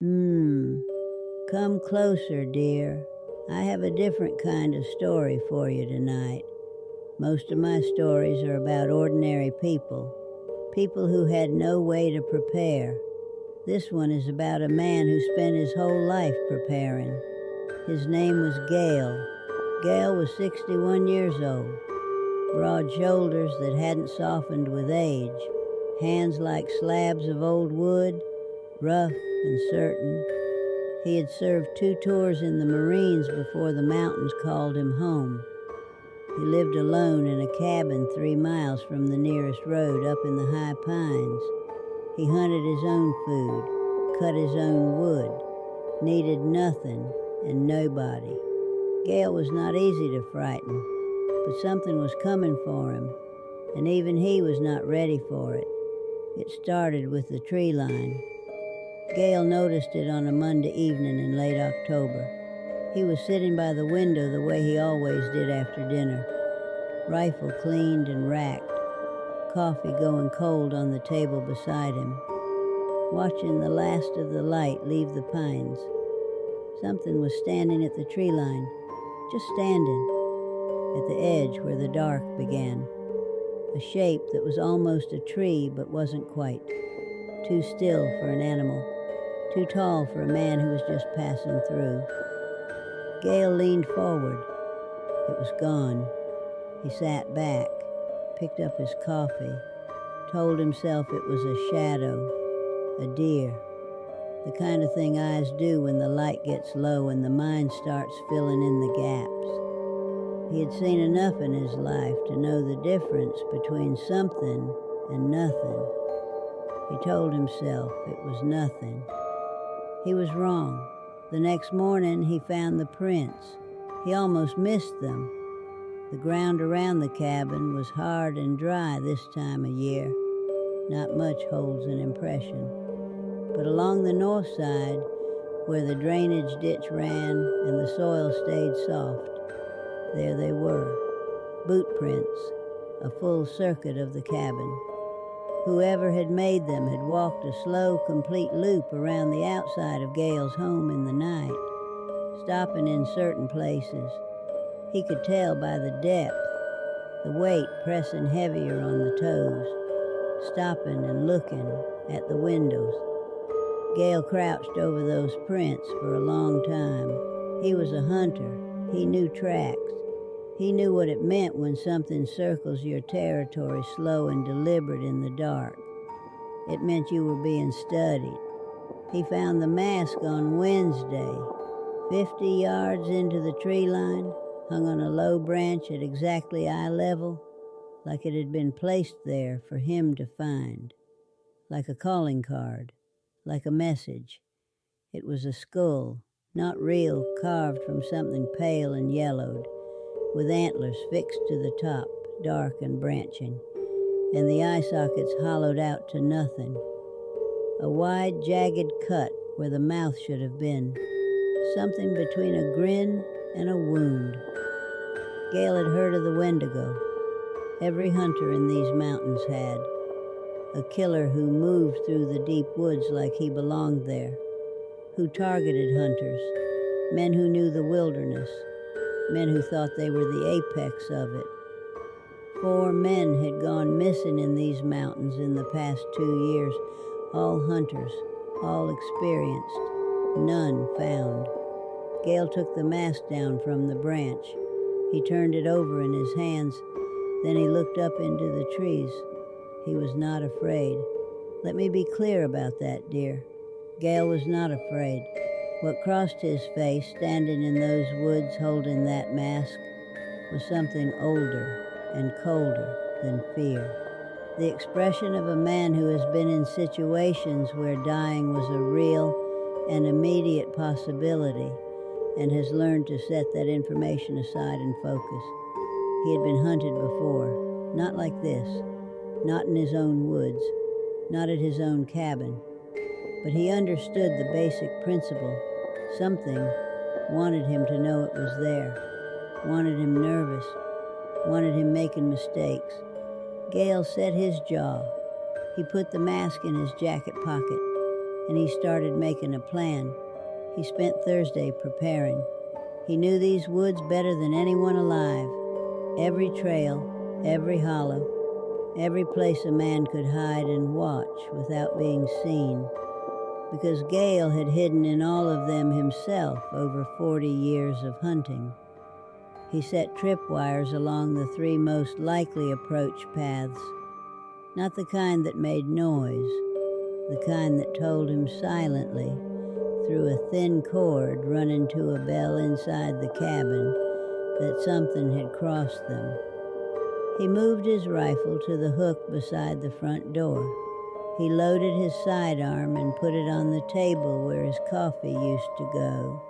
Hmm, come closer, dear. I have a different kind of story for you tonight. Most of my stories are about ordinary people, people who had no way to prepare. This one is about a man who spent his whole life preparing. His name was Gale. Gale was 61 years old, broad shoulders that hadn't softened with age, hands like slabs of old wood, rough and certain. He had served 2 tours in the Marines before the mountains called him home. He lived alone in a cabin 3 miles from the nearest road up in the high pines. He hunted his own food, cut his own wood, needed nothing and nobody. Gale was not easy to frighten, but something was coming for him, and even he was not ready for it. It started with the tree line. Gale noticed it on a Monday evening in late October. He was sitting by the window the way he always did after dinner, rifle cleaned and racked, coffee going cold on the table beside him, watching the last of the light leave the pines. Something was standing at the tree line, just standing, at the edge where the dark began. A shape that was almost a tree but wasn't quite. Too still for an animal, too tall for a man who was just passing through. Gale leaned forward. It was gone. He sat back, picked up his coffee, told himself it was a shadow, a deer, the kind of thing eyes do when the light gets low and the mind starts filling in the gaps. He had seen enough in his life to know the difference between something and nothing. He told himself it was nothing. He was wrong. The next morning he found the prints. He almost missed them. The ground around the cabin was hard and dry this time of year. Not much holds an impression. But along the north side, where the drainage ditch ran and the soil stayed soft, there they were, boot prints, a full circuit of the cabin. Whoever had made them had walked a slow, complete loop around the outside of Gale's home in the night, stopping in certain places. He could tell by the depth, the weight pressing heavier on the toes, stopping and looking at the windows. Gale crouched over those prints for a long time. He was a hunter. He knew tracks. He knew what it meant when something circles your territory slow and deliberate in the dark. It meant you were being studied. He found the mask on Wednesday, 50 yards into the tree line, hung on a low branch at exactly eye level, like it had been placed there for him to find, like a calling card, like a message. It was a skull, not real, carved from something pale and yellowed, with antlers fixed to the top, dark and branching, and the eye sockets hollowed out to nothing. A wide, jagged cut where the mouth should have been, something between a grin and a wound. Gale had heard of the wendigo. Every hunter in these mountains had. A killer who moved through the deep woods like he belonged there, who targeted hunters, men who knew the wilderness, men who thought they were the apex of it. 4 men had gone missing in these mountains in the past 2 years, all hunters, all experienced, none found. Gale took the mask down from the branch. He turned it over in his hands, then he looked up into the trees. He was not afraid. Let me be clear about that, dear. Gale was not afraid. What crossed his face, standing in those woods holding that mask, was something older and colder than fear. The expression of a man who has been in situations where dying was a real and immediate possibility and has learned to set that information aside and focus. He had been hunted before, not like this, not in his own woods, not at his own cabin, but he understood the basic principle. Something wanted him to know it was there, wanted him nervous, wanted him making mistakes. Gale set his jaw. He put the mask in his jacket pocket. and he started making a plan. He spent Thursday preparing. He knew these woods better than anyone alive. Every trail, every hollow, every place a man could hide and watch without being seen, because Gale had hidden in all of them himself over 40 years of hunting. He set tripwires along the 3 most likely approach paths, not the kind that made noise, the kind that told him silently through a thin cord running to a bell inside the cabin that something had crossed them. He moved his rifle to the hook beside the front door. He loaded his sidearm and put it on the table where his coffee used to go.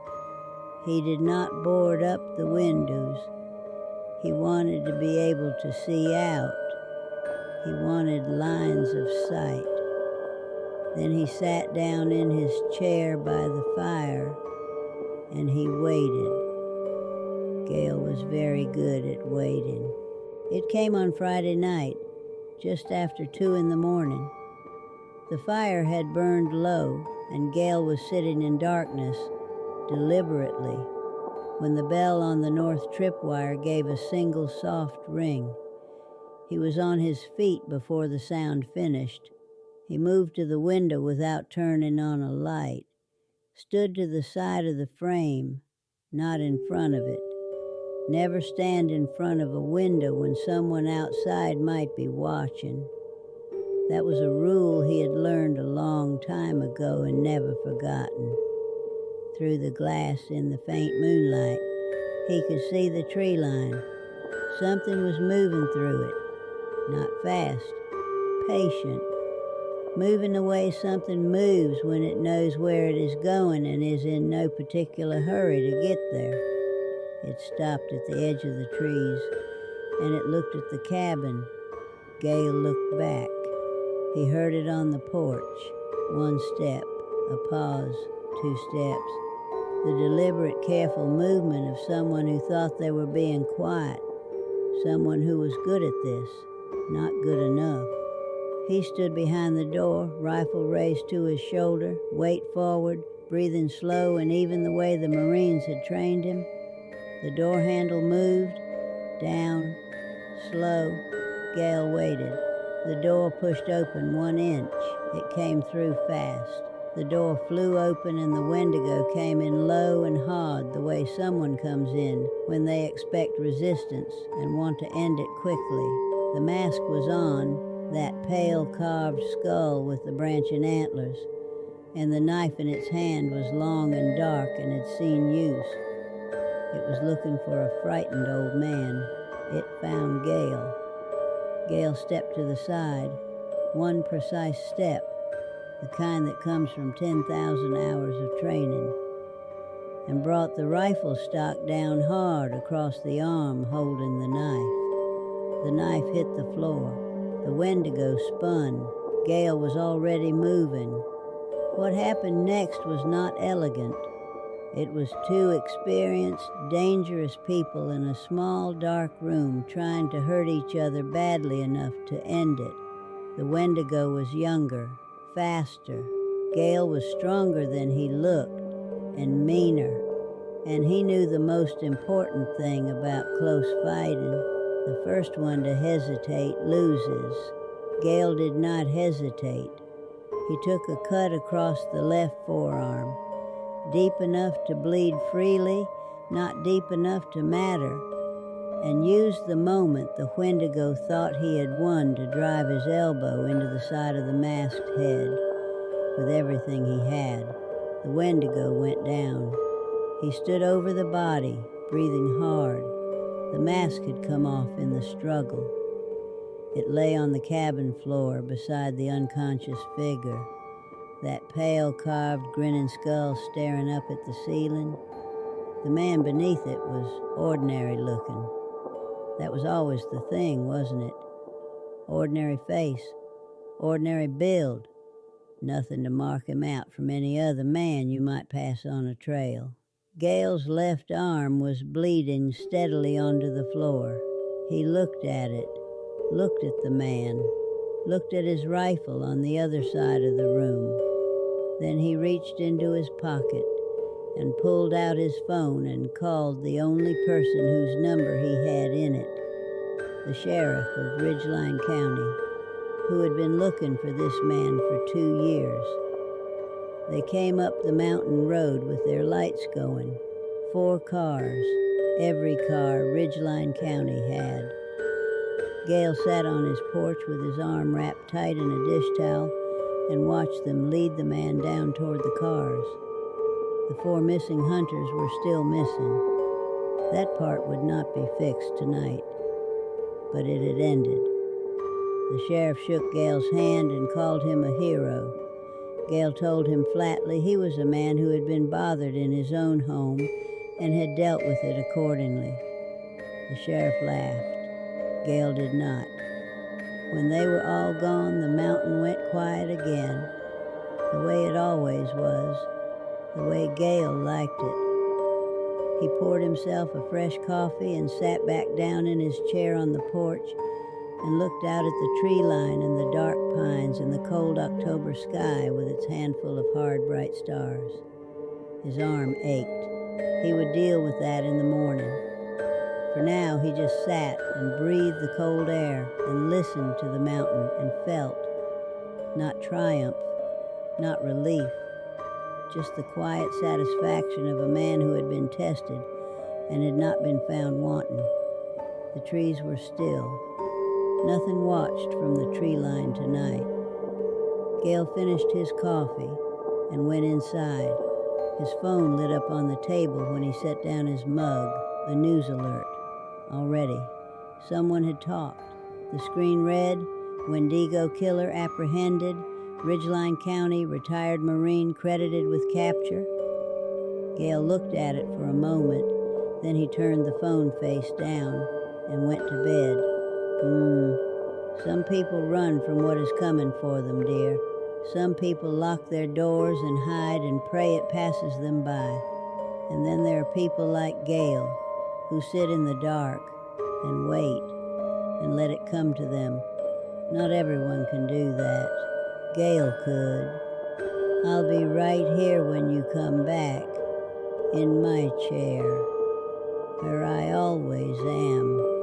He did not board up the windows. He wanted to be able to see out. He wanted lines of sight. Then he sat down in his chair by the fire, and he waited. Gale was very good at waiting. It came on Friday night, just after 2 in the morning. The fire had burned low, and Gale was sitting in darkness, deliberately, when the bell on the north tripwire gave a single soft ring. He was on his feet before the sound finished. He moved to the window without turning on a light, stood to the side of the frame, not in front of it. Never stand in front of a window when someone outside might be watching. That was a rule he had learned a long time ago and never forgotten. Through the glass in the faint moonlight, he could see the tree line. Something was moving through it. Not fast, patient, moving the way something moves when it knows where it is going and is in no particular hurry to get there. It stopped at the edge of the trees, and it looked at the cabin. Gale looked back. He heard it on the porch. 1 step, a pause, 2 steps. The deliberate, careful movement of someone who thought they were being quiet. Someone who was good at this, not good enough. He stood behind the door, rifle raised to his shoulder, weight forward, breathing slow and even the way the Marines had trained him. The door handle moved, down, slow. Gale waited. The door pushed open 1 inch. It came through fast. The door flew open and the wendigo came in low and hard, the way someone comes in when they expect resistance and want to end it quickly. The mask was on, that pale carved skull with the branching antlers, and the knife in its hand was long and dark and had seen use. It was looking for a frightened old man. It found Gale. Gale stepped to the side, 1 precise step, the kind that comes from 10,000 hours of training, and brought the rifle stock down hard across the arm holding the knife. The knife hit the floor. The wendigo spun. Gale was already moving. What happened next was not elegant. It was 2 experienced, dangerous people in a small, dark room trying to hurt each other badly enough to end it. The wendigo was younger, faster. Gale was stronger than he looked, and meaner. And he knew the most important thing about close fighting. The first one to hesitate loses. Gale did not hesitate. He took a cut across the left forearm, deep enough to bleed freely, not deep enough to matter, and used the moment the wendigo thought he had won to drive his elbow into the side of the masked head. With everything he had, the wendigo went down. He stood over the body, breathing hard. The mask had come off in the struggle. It lay on the cabin floor beside the unconscious figure, that pale, carved, grinning skull staring up at the ceiling. The man beneath it was ordinary looking. That was always the thing, wasn't it? Ordinary face, ordinary build. Nothing to mark him out from any other man you might pass on a trail. Gale's left arm was bleeding steadily onto the floor. He looked at it, looked at the man, looked at his rifle on the other side of the room. Then he reached into his pocket and pulled out his phone and called the only person whose number he had in it, the sheriff of Ridgeline County, who had been looking for this man for 2 years. They came up the mountain road with their lights going, 4 cars, every car Ridgeline County had. Gale sat on his porch with his arm wrapped tight in a dish towel and watched them lead the man down toward the cars. The 4 missing hunters were still missing. That part would not be fixed tonight, but it had ended. The sheriff shook Gale's hand and called him a hero. Gale told him flatly he was a man who had been bothered in his own home and had dealt with it accordingly. The sheriff laughed. Gale did not. When they were all gone, the mountain went quiet again, the way it always was, the way Gale liked it. He poured himself a fresh coffee and sat back down in his chair on the porch and looked out at the tree line and the dark pines and the cold October sky with its handful of hard, bright stars. His arm ached. He would deal with that in the morning. For now, he just sat and breathed the cold air and listened to the mountain and felt, not triumph, not relief, just the quiet satisfaction of a man who had been tested and had not been found wanting. The trees were still. Nothing watched from the tree line tonight. Gale finished his coffee and went inside. His phone lit up on the table when he set down his mug, a news alert. Already, someone had talked. The screen read, "Wendigo killer apprehended, Ridgeline County retired Marine credited with capture." Gale looked at it for a moment, then he turned the phone face down and went to bed. Some people run from what is coming for them, dear. Some people lock their doors and hide and pray it passes them by. And then there are people like Gale, who sit in the dark and wait and let it come to them. Not everyone can do that. Gale could. I'll be right here when you come back, in my chair, where I always am.